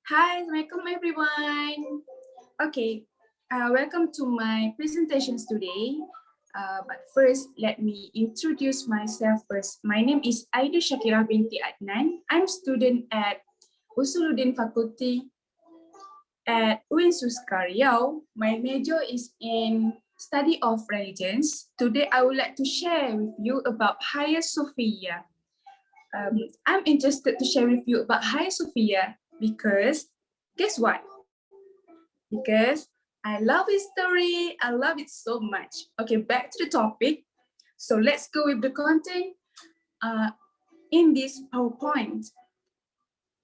Hi, Assalamualaikum everyone. Okay, welcome to my presentations today. But first, let me introduce myself first. My name is Ainur Shakirah binti ADNAN. I'm student at USHULUDDIN Faculty at SUSKA RIAU. My major is in study of religions. Today, I would like to share with you about Hagia Sophia. I'm interested to share with you about Hagia Sophia because guess what? Because I love his story. I love it so much. Okay, back to the topic. So let's go with the content uh, in this PowerPoint.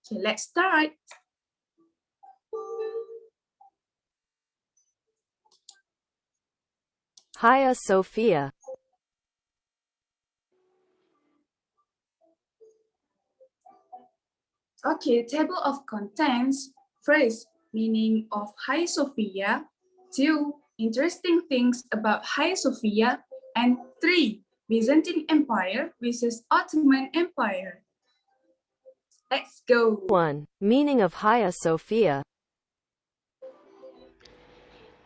Okay, let's start. Hagia Sophia. Okay, table of contents. First, meaning of Hagia Sophia. 2, interesting things about Hagia Sophia. And 3, Byzantine Empire versus Ottoman Empire. Let's go. 1. Meaning of Hagia Sophia.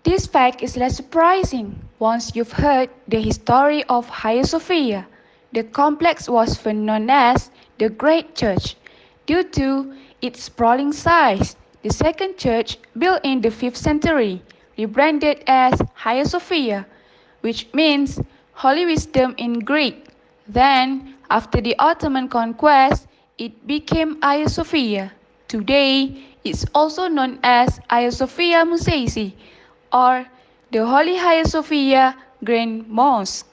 This fact is less surprising once you've heard the history of Hagia Sophia. The complex was first known as the Great Church due to its sprawling size. The second church, built in the 5th century, rebranded as Hagia Sophia, which means Holy Wisdom in Greek. Then, after the Ottoman conquest, it became Hagia Sophia. Today, it's also known as Hagia Sophia Mosaici, or the Holy Hagia Sophia Grand Mosque.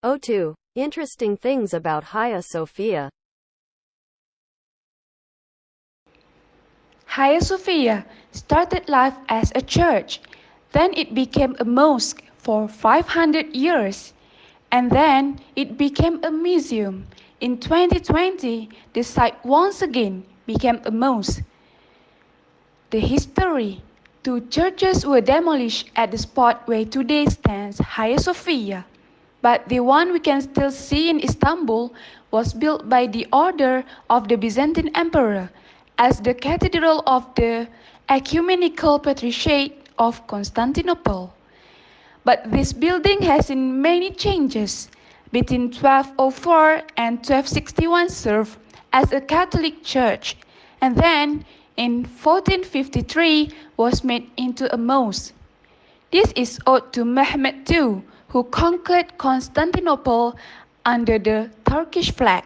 2. Interesting things about Hagia Sophia. Hagia Sophia started life as a church, then it became a mosque for 500 years, and then it became a museum. In 2020, the site once again became a mosque. The history: two churches were demolished at the spot where today stands Hagia Sophia, but the one we can still see in Istanbul was built by the order of the Byzantine Emperor as the cathedral of the Ecumenical Patriarchate of Constantinople. But this building has seen many changes. Between 1204 and 1261 served as a Catholic church, and then in 1453 was made into a mosque. This is owed to Mehmed II, who conquered Constantinople under the Turkish flag.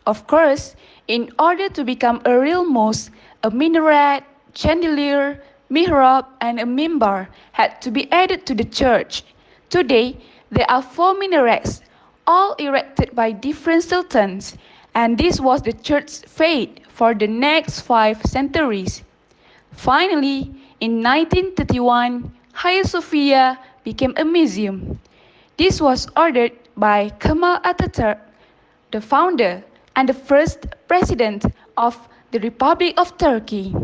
Of course, in order to become a real mosque, a minaret, chandelier, mihrab, and a mimbar had to be added to the church. Today, there are 4 minarets, all erected by different sultans, and this was the church's fate for the next 5 centuries. Finally, in 1931, Hagia Sophia became a museum. This was ordered by Kemal Atatürk, the founder and the first president of the Republic of Turkey.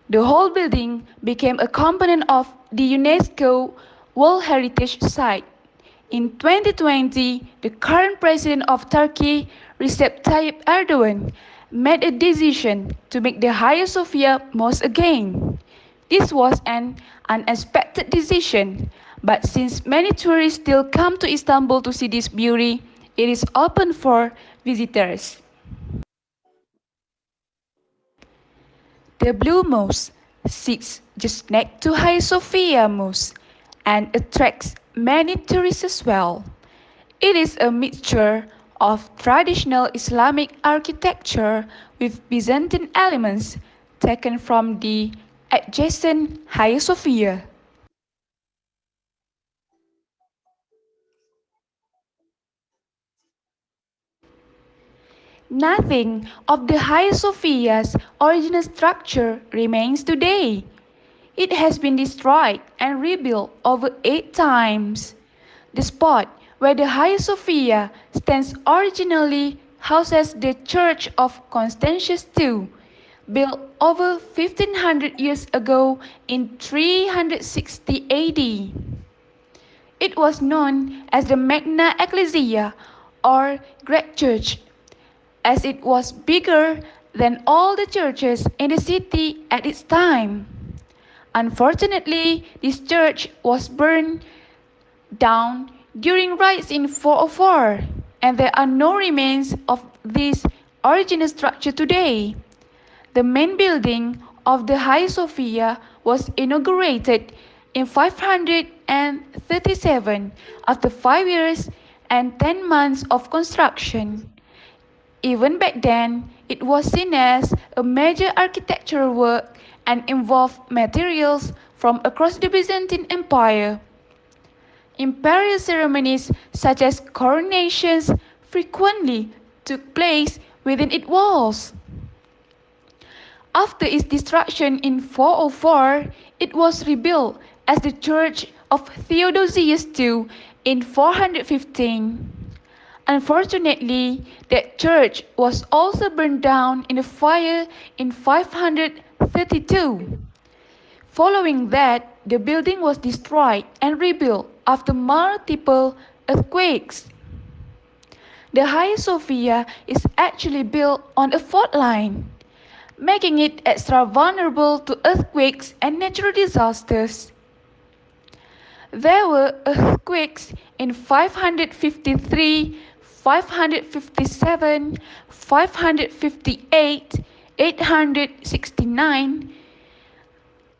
The whole building became a component of the UNESCO World Heritage Site. In 2020, the current president of Turkey, Recep Tayyip Erdogan, made a decision to make the Hagia Sophia mosque again. This was an unexpected decision, but since many tourists still come to Istanbul to see this beauty, it is open for visitors. The Blue Mosque sits just next to Hagia Sophia Mosque and attracts many tourists as well. It is a mixture of traditional Islamic architecture with Byzantine elements taken from the adjacent Hagia Sophia. Nothing of the Hagia Sophia's original structure remains today. It has been destroyed and rebuilt over 8 times. The spot where the Hagia Sophia stands originally houses the Church of Constantius II, built over 1500 years ago in 360 AD. It was known as the Magna Ecclesia or Great Church. as it was bigger than all the churches in the city at its time. Unfortunately, this church was burned down during riots in 404, and there are no remains of this original structure today. The main building of the Hagia Sophia was inaugurated in 537 after 5 years and 10 months of construction. Even back then, it was seen as a major architectural work and involved materials from across the Byzantine Empire. Imperial ceremonies such as coronations frequently took place within its walls. After its destruction in 404, it was rebuilt as the Church of Theodosius II in 415. Unfortunately, that church was also burned down in a fire in 532. Following that, the building was destroyed and rebuilt after multiple earthquakes. The Hagia Sophia is actually built on a fault line, making it extra vulnerable to earthquakes and natural disasters. There were earthquakes in 553, 557, 558, 869,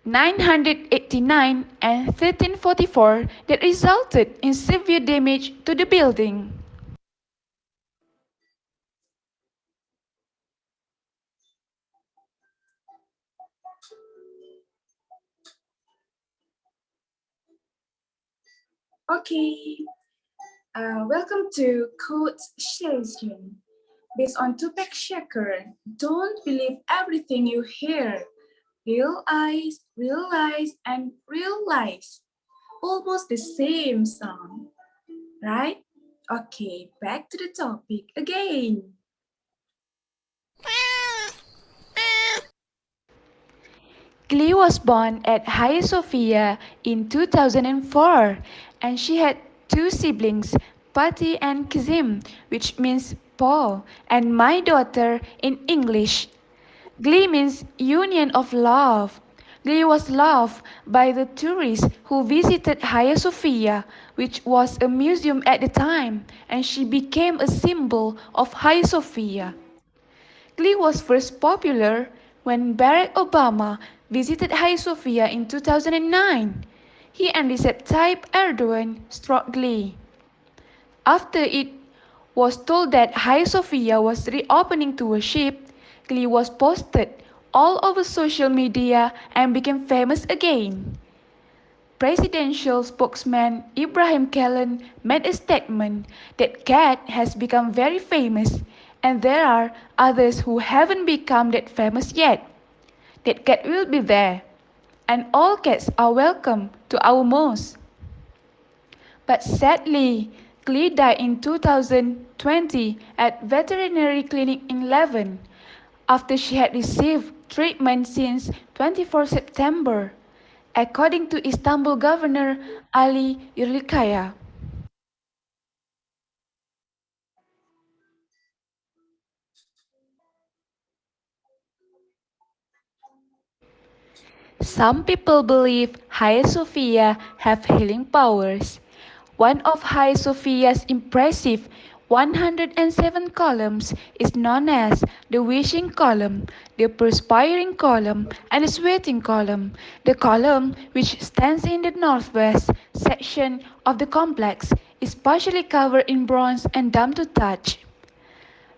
989, and 1344 that resulted in severe damage to the building. Okay, welcome to Code Session. Based on Tupac Shakur, don't believe everything you hear. Realize, and realize. Almost the same sound, right? Okay, back to the topic again. Glee was born at Hagia Sophia in 2004, and she had two siblings, Patty and Kazim, which means Paul, and my daughter in English. Glee means union of love. Glee was loved by the tourists who visited Hagia Sophia, which was a museum at the time, and she became a symbol of Hagia Sophia. Glee was first popular when Barack Obama visited Hagia Sophia in 2009. He and Recep Tayyip Erdogan struck Glee. After it was told that Hagia Sophia was reopening to worship, Glee was posted all over social media and became famous again. Presidential spokesman Ibrahim Kalin made a statement that Cat has become very famous and there are others who haven't become that famous yet. That Cat will be there, and all cats are welcome to our mosque. But sadly, Glee died in 2020 at veterinary clinic in Leuven after she had received treatment since 24 September, according to Istanbul Governor Ali Yerlikaya. Some people believe Hagia Sophia have healing powers. One of Hagia Sophia's impressive 107 columns is known as the wishing column, the perspiring column, and the sweating column. The column, which stands in the northwest section of the complex, is partially covered in bronze and damp to touch.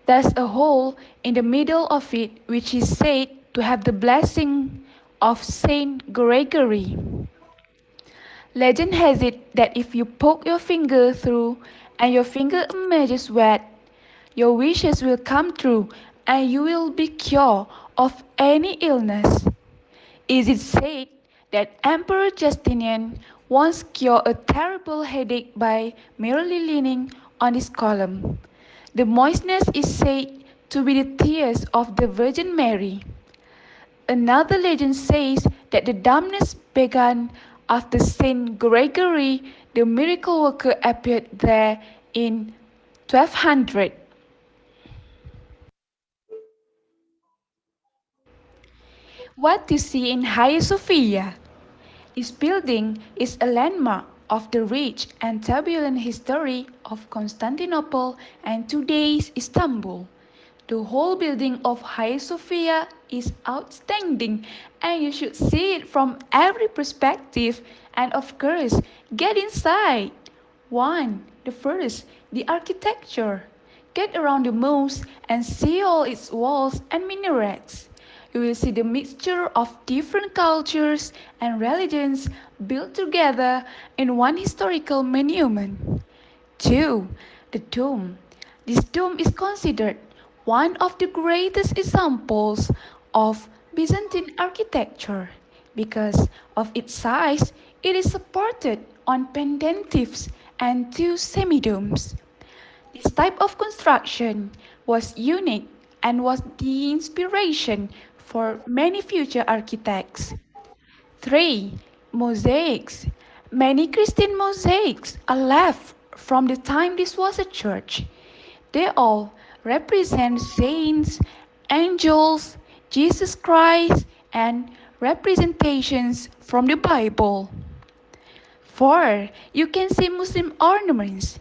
There's a hole in the middle of it which is said to have the blessing of Saint Gregory. Legend has it that if you poke your finger through and your finger emerges wet, your wishes will come true and you will be cured of any illness. It is said that Emperor Justinian once cured a terrible headache by merely leaning on his column. The moistness is said to be the tears of the Virgin Mary. Another legend says that the dampness began after Saint Gregory the miracle worker appeared there in 1200. What you see in Hagia Sophia? This building is a landmark of the rich and turbulent history of Constantinople and today's Istanbul. The whole building of Hagia Sophia is outstanding and you should see it from every perspective and of course get inside. 1. The first, the architecture. Get around the mosque and see all its walls and minarets. You will see the mixture of different cultures and religions built together in one historical monument. 2. The dome. This dome is considered one of the greatest examples of Byzantine architecture. Because of its size, it is supported on pendentives and two semidomes. This type of construction was unique and was the inspiration for many future architects. 3. Mosaics. Many Christian mosaics are left from the time this was a church. They all represent saints, angels, Jesus Christ, and representations from the Bible. 4. You can see Muslim ornaments.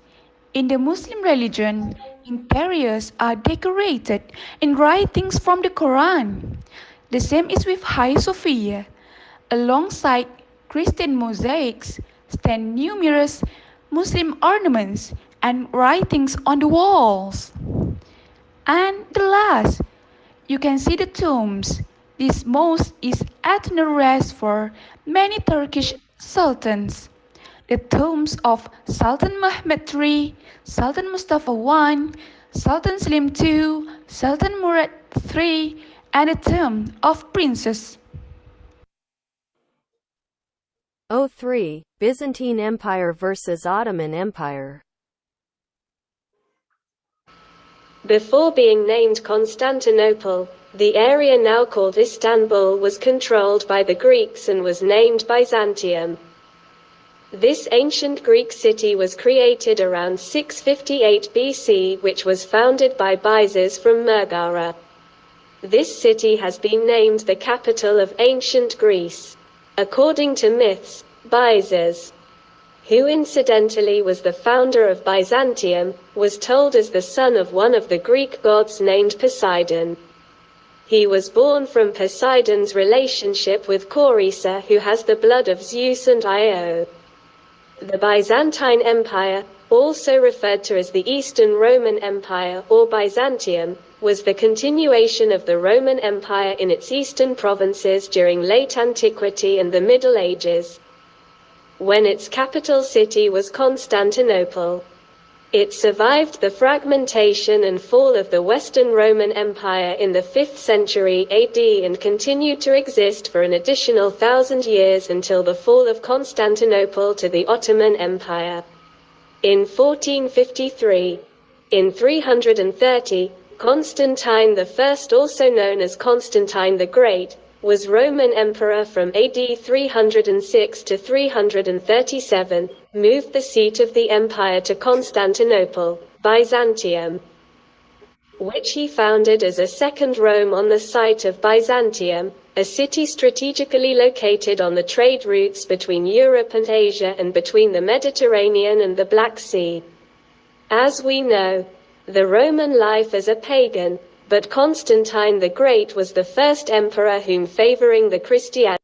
In the Muslim religion, interiors are decorated in writings from the Quran. The same is with Hagia Sophia. Alongside Christian mosaics stand numerous Muslim ornaments and writings on the walls. And the last, you can see the tombs. This mosque is eternal rest for many Turkish sultans. The tombs of Sultan Mehmed III, Sultan Mustafa I, Sultan Selim II, Sultan Murad III, and the tomb of princes. 03. Byzantine Empire versus Ottoman Empire. Before being named Constantinople, the area now called Istanbul was controlled by the Greeks and was named Byzantium. This ancient Greek city was created around 658 BC, which was founded by Byzes from Megara. This city has been named the capital of ancient Greece. According to myths, Byzes, who incidentally was the founder of Byzantium, was told as the son of one of the Greek gods named Poseidon. He was born from Poseidon's relationship with Chrysa, who has the blood of Zeus and Io. The Byzantine Empire, also referred to as the Eastern Roman Empire or Byzantium, was the continuation of the Roman Empire in its eastern provinces during late antiquity and the Middle Ages, when its capital city was Constantinople. It survived the fragmentation and fall of the Western Roman Empire in the 5th century AD and continued to exist for an additional 1,000 years until the fall of Constantinople to the Ottoman Empire in 1453. In 330, Constantine I, also known as Constantine the Great, was Roman emperor from AD 306 to 337, moved the seat of the empire to Constantinople, Byzantium, which he founded as a second Rome on the site of Byzantium, a city strategically located on the trade routes between Europe and Asia and between the Mediterranean and the Black Sea. As we know, the Roman life as a pagan, but Constantine the Great was the first emperor whom favoring the Christianity.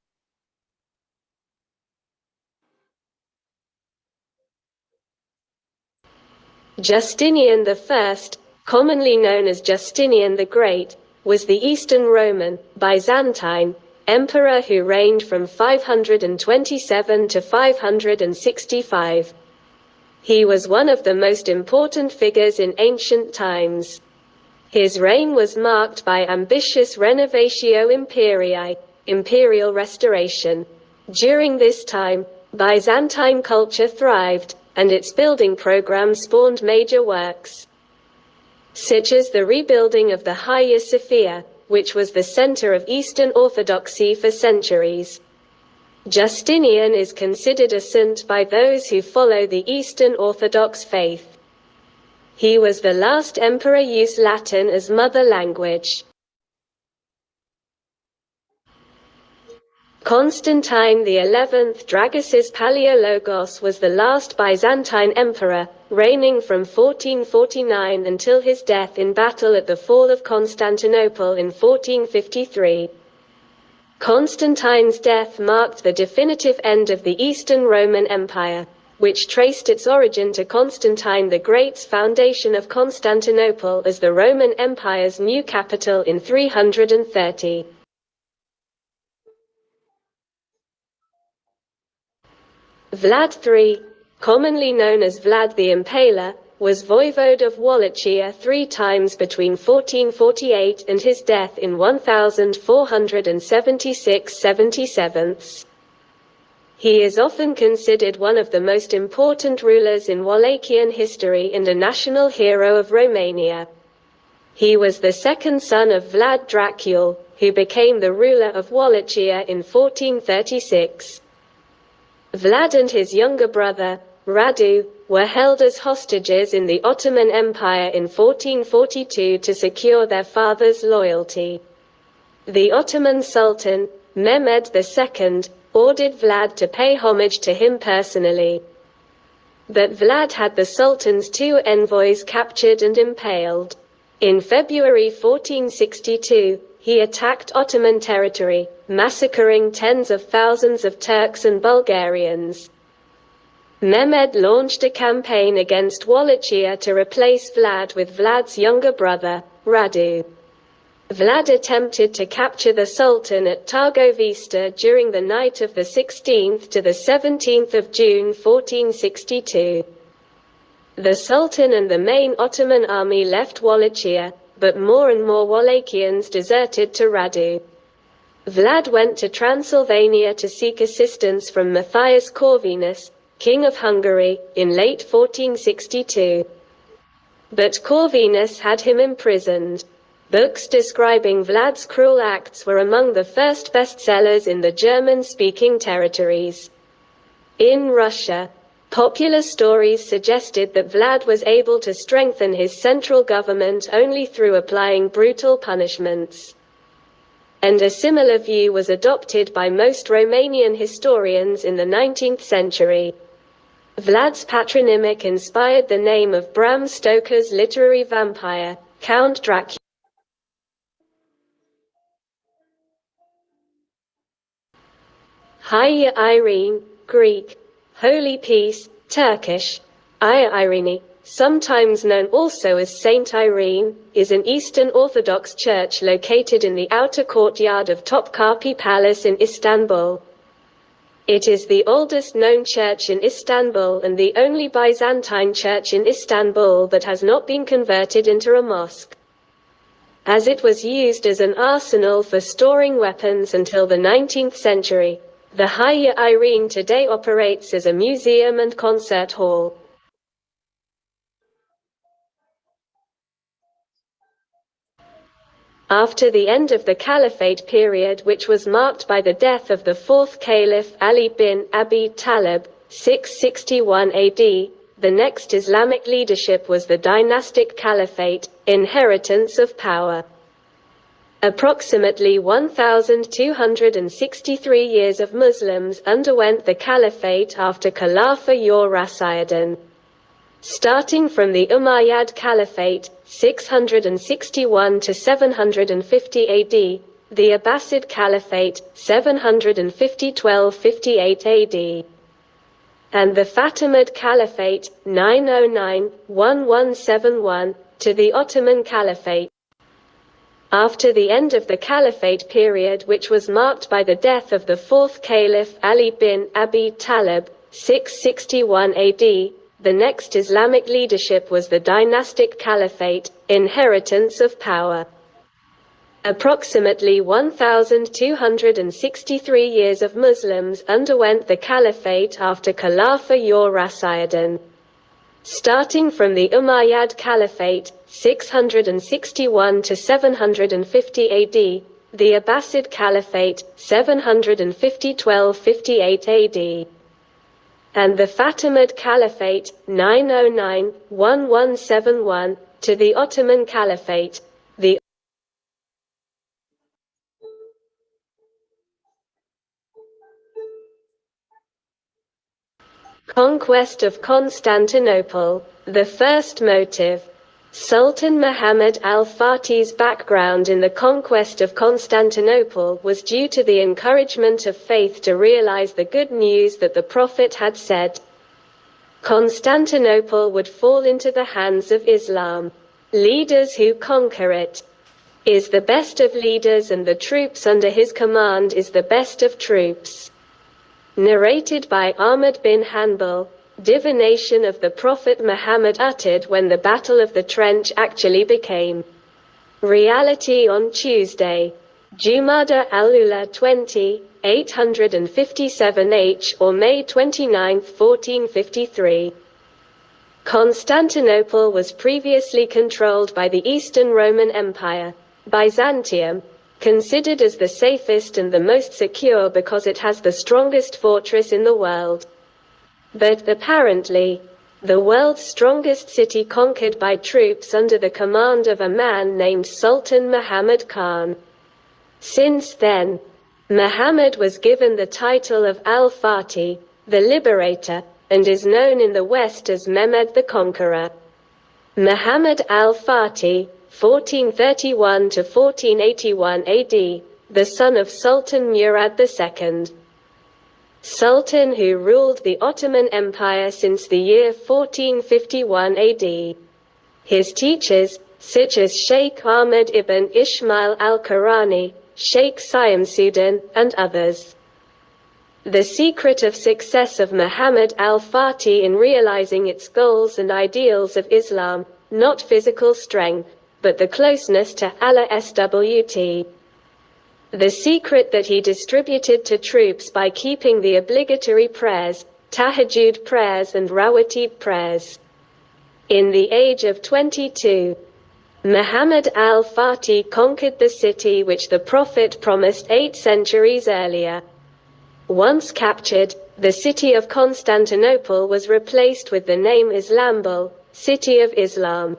Justinian I, commonly known as Justinian the Great, was the Eastern Roman, Byzantine, emperor who reigned from 527 to 565. He was one of the most important figures in ancient times. His reign was marked by ambitious renovatio imperii, imperial restoration. During this time, Byzantine culture thrived, and its building program spawned major works, such as the rebuilding of the Hagia Sophia, which was the center of Eastern Orthodoxy for centuries. Justinian is considered a saint by those who follow the Eastern Orthodox faith. He was the last emperor use Latin as mother language. Constantine XI Dragosis Palaiologos was the last Byzantine emperor, reigning from 1449 until his death in battle at the fall of Constantinople in 1453. Constantine's death marked the definitive end of the Eastern Roman Empire, which traced its origin to Constantine the Great's foundation of Constantinople as the Roman Empire's new capital in 330. Vlad III, commonly known as Vlad the Impaler, was voivode of Wallachia 3 times between 1448 and his death in 1476–77. He is often considered one of the most important rulers in Wallachian history and a national hero of Romania. He was the second son of Vlad Dracul, who became the ruler of Wallachia in 1436. Vlad and his younger brother, Radu, were held as hostages in the Ottoman Empire in 1442 to secure their father's loyalty. The Ottoman Sultan, Mehmed II, ordered Vlad to pay homage to him personally. But Vlad had the Sultan's 2 envoys captured and impaled. In February 1462, he attacked Ottoman territory, massacring tens of thousands of Turks and Bulgarians. Mehmed launched a campaign against Wallachia to replace Vlad with Vlad's younger brother, Radu. Vlad attempted to capture the Sultan at Targovista during the night of the 16th to the 17th of June 1462. The Sultan and the main Ottoman army left Wallachia, but more and more Wallachians deserted to Radu. Vlad went to Transylvania to seek assistance from Matthias Corvinus, King of Hungary, in late 1462. But Corvinus had him imprisoned. Books describing Vlad's cruel acts were among the first bestsellers in the German-speaking territories. In Russia, popular stories suggested that Vlad was able to strengthen his central government only through applying brutal punishments. And a similar view was adopted by most Romanian historians in the 19th century. Vlad's patronymic inspired the name of Bram Stoker's literary vampire, Count Dracula. Hagia Irene, Greek, Holy Peace, Turkish, Hagia Irene, sometimes known also as Saint Irene, is an Eastern Orthodox church located in the outer courtyard of Topkapi Palace in Istanbul. It is the oldest known church in Istanbul and the only Byzantine church in Istanbul that has not been converted into a mosque. As it was used as an arsenal for storing weapons until the 19th century, the Hagia Irene today operates as a museum and concert hall. After the end of the Caliphate period, which was marked by the death of the fourth Caliph Ali bin Abi Talib, 661 AD, the next Islamic leadership was the dynastic Caliphate, inheritance of power. Approximately 1,263 years of Muslims underwent the Caliphate after Khilafah Rashidun. Starting from the Umayyad Caliphate, 661 to 750 AD, the Abbasid Caliphate, 750–1258 AD, and the Fatimid Caliphate, 909–1171, to the Ottoman Caliphate. After the end of the Caliphate period, which was marked by the death of the fourth Caliph Ali bin Abi Talib, 661 AD, the next Islamic leadership was the dynastic Caliphate, inheritance of power. Approximately 1,263 years of Muslims underwent the Caliphate after Khilafah Rashidun. Starting from the Umayyad Caliphate, 661 to 750 AD, the Abbasid Caliphate, 750–1258 AD, and the Fatimid Caliphate, 909–1171, to the Ottoman Caliphate. The Conquest of Constantinople. The first motive. Sultan Muhammad al-Fatih's background in the conquest of Constantinople was due to the encouragement of faith to realize the good news that the Prophet had said Constantinople would fall into the hands of Islam. Leaders who conquer it is the best of leaders, and the troops under his command is the best of troops. Narrated by Ahmad bin Hanbal. Divination of the Prophet Muhammad uttered when the Battle of the Trench actually became reality on Tuesday, Jumada al-Ula 20, 857 H or May 29, 1453. Constantinople was previously controlled by the Eastern Roman Empire, Byzantium, considered as the safest and the most secure because it has the strongest fortress in the world. But apparently, the world's strongest city conquered by troops under the command of a man named Sultan Muhammad Khan. Since then, Muhammad was given the title of Al-Fatih, the Liberator, and is known in the West as Mehmed the Conqueror. Muhammad al-Fatih, 1431 to 1481 AD, the son of Sultan Murad II. Sultan who ruled the Ottoman Empire since the year 1451 AD. His teachers, such as Sheikh Ahmad ibn Ismail al-Qurani, Sheikh Shamsuddin, and others. The secret of success of Muhammad al-Fatih in realizing its goals and ideals of Islam, not physical strength, but the closeness to Allah SWT. The secret that he distributed to troops by keeping the obligatory prayers, tahajjud prayers and rawatib prayers. In the age of 22, Muhammad al-Fatih conquered the city which the Prophet promised 8 centuries earlier. Once captured, the city of Constantinople was replaced with the name Islambul, City of Islam,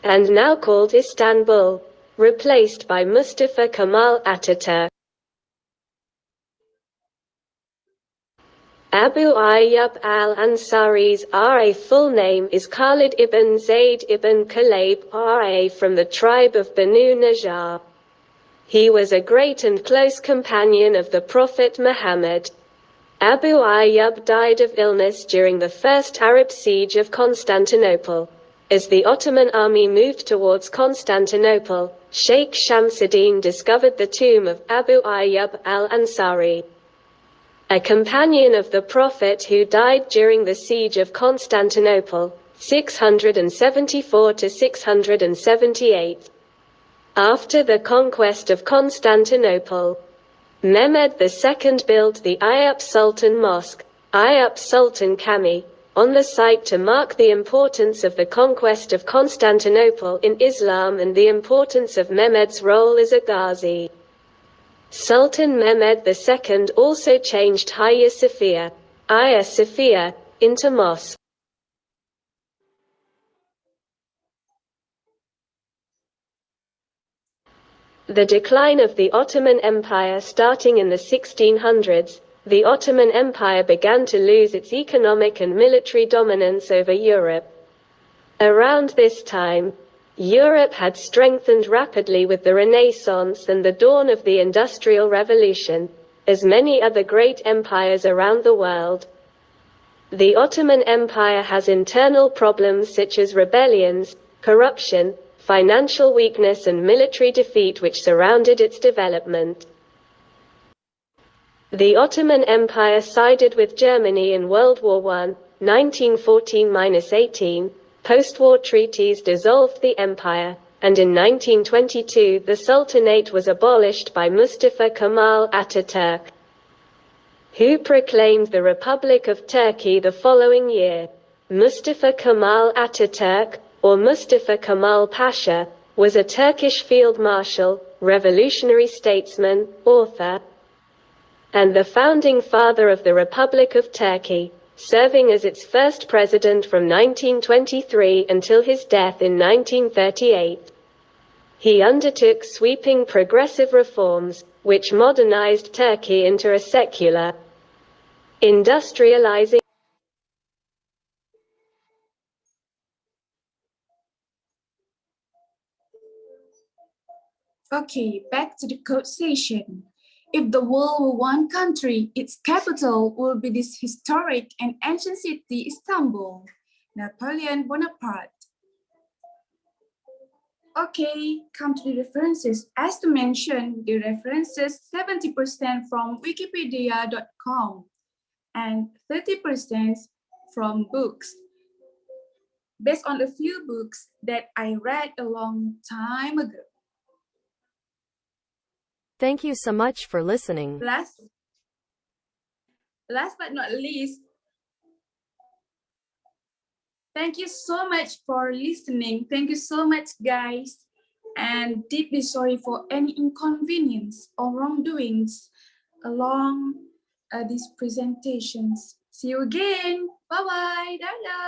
and now called Istanbul, replaced by Mustafa Kemal Ataturk. Abu Ayyub al-Ansari's R.A. full name is Khalid ibn Zayd ibn Kalab R.A. from the tribe of Banu Najjar. He was a great and close companion of the Prophet Muhammad. Abu Ayyub died of illness during the first Arab siege of Constantinople. As the Ottoman army moved towards Constantinople, Sheikh Shamsuddin discovered the tomb of Abu Ayyub al-Ansari, a companion of the Prophet who died during the siege of Constantinople, 674 to 678. After the conquest of Constantinople, Mehmed II built the Ayup Sultan Mosque, Ayup Sultan Cami, on the site to mark the importance of the conquest of Constantinople in Islam and the importance of Mehmed's role as a Ghazi. Sultan Mehmed II also changed Hagia Sophia, Hagia Sophia, into mosque. The decline of the Ottoman Empire. Starting in the 1600s, the Ottoman Empire began to lose its economic and military dominance over Europe. Around this time, Europe had strengthened rapidly with the Renaissance and the dawn of the Industrial Revolution, as many other great empires around the world. The Ottoman Empire has internal problems such as rebellions, corruption, financial weakness and military defeat which surrounded its development. The Ottoman Empire sided with Germany in World War I, 1914–18, post-war treaties dissolved the empire, and in 1922 the Sultanate was abolished by Mustafa Kemal Ataturk, who proclaimed the Republic of Turkey the following year. Mustafa Kemal Ataturk, or Mustafa Kemal Pasha, was a Turkish field marshal, revolutionary statesman, author, and the founding father of the Republic of Turkey, serving as its first president from 1923 until his death in 1938. He undertook sweeping progressive reforms, which modernized Turkey into a secular, industrializing Okay, back to the code session. If the world were one country, its capital would be this historic and ancient city, Istanbul. Napoleon Bonaparte. Okay, come to the references. As to mention, the references 70% from wikipedia.com and 30% from books. Based on a few books that I read a long time ago. Thank you so much for listening. Last but not least, thank you so much for listening. Thank you so much, guys. And deeply sorry for any inconvenience or wrongdoings along these presentations. See you again. Bye-bye. Dadah.